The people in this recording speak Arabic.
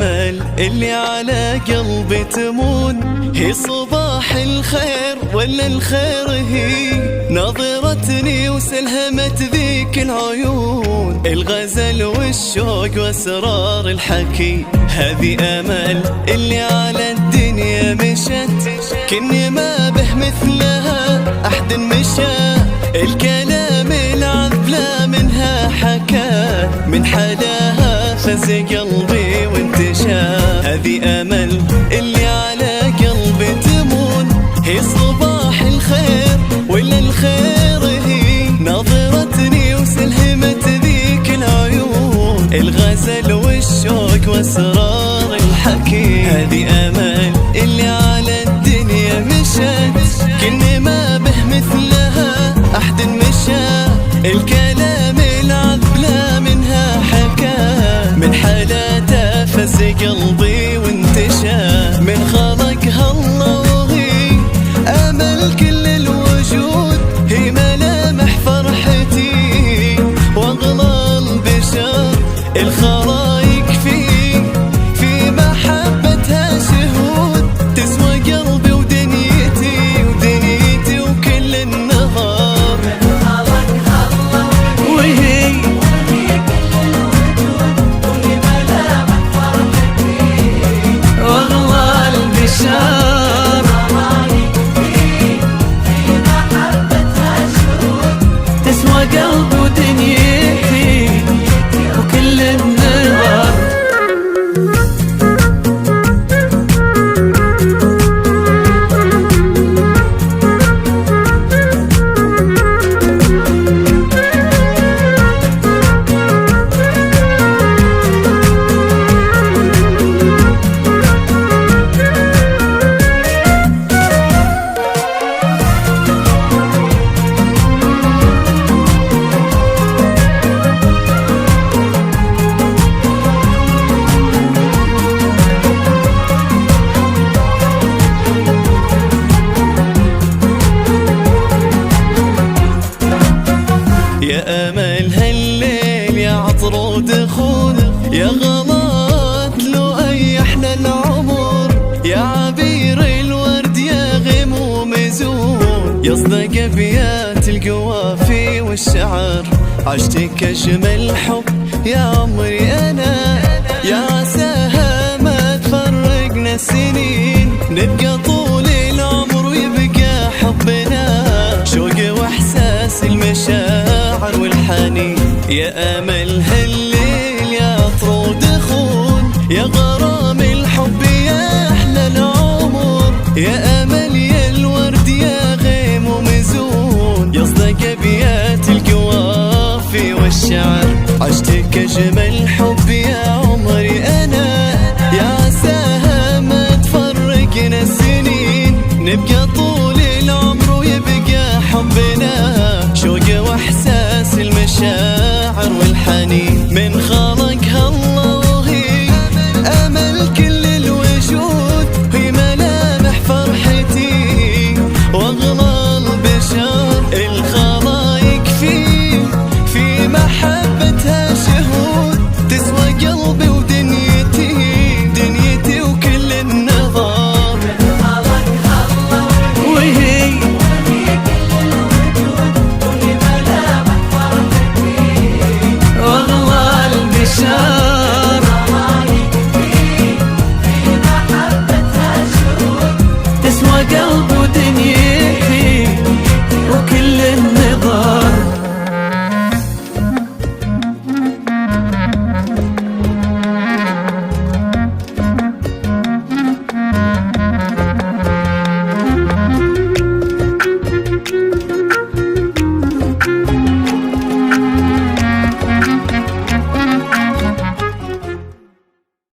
أمل اللي على قلبي تمون، هي صباح الخير ولا الخير هي نظرتني وسلهمت ذيك العيون، الغزل والشوق واسرار الحكي. هذه أمل اللي على الدنيا مشت، كني ما به مثلها أحد مشى، الكلام العذب لا منها حكى، من حلاها فز قلبي وانتشى. هذه أمل اللي على قلبي تمون، هي صباح الخير ولا الخير هي نظرتني وسلهمت ذيك العيون، الغزل والشوق واسرار الحكي. هذه أمل اللي على الدنيا مشت، كني ما به مثلها أحد مشى، الكلام العذب لا منها حكى، من حالاته فز قلبي وانتشى. من خلقها الله وهي أمل كل الوجود، هي ملامح فرحتي وأغلى البشر، الخلايق في محبتها شهود، تسوى قلبي ودنيتي وكل النهار. وهي واغلى البشر، تسوى قلبي ودنيتي وكل النهار. يا أمل هالليل يا عطر ودخول، يا غلط لو أيحنا العمر، يا عبير الورد يا غموم زور، يصدق أبيات القوافي والشعر، عشتك أجمل حب يا عمري أنا، يا عساها ما تفرقنا السنين، نبقى طول العمر ويبقى حبنا، شوق وإحساس المشاعر والحنين. يا أمل هالليل يا عطر ودخول، يا غرام الحب يا أحلى العمر، يا أمل يا الورد يا غيم ومزون، يصدق أبيات القوافي والشعر، عشتك أجمل حب يا عمري أنا، يا عساها ما تفرقنا السنين، نبقى طول العمر ويبقى حبنا، شوق وإحساس المشاعر والحنين. من خلقها الله وهي أمل كل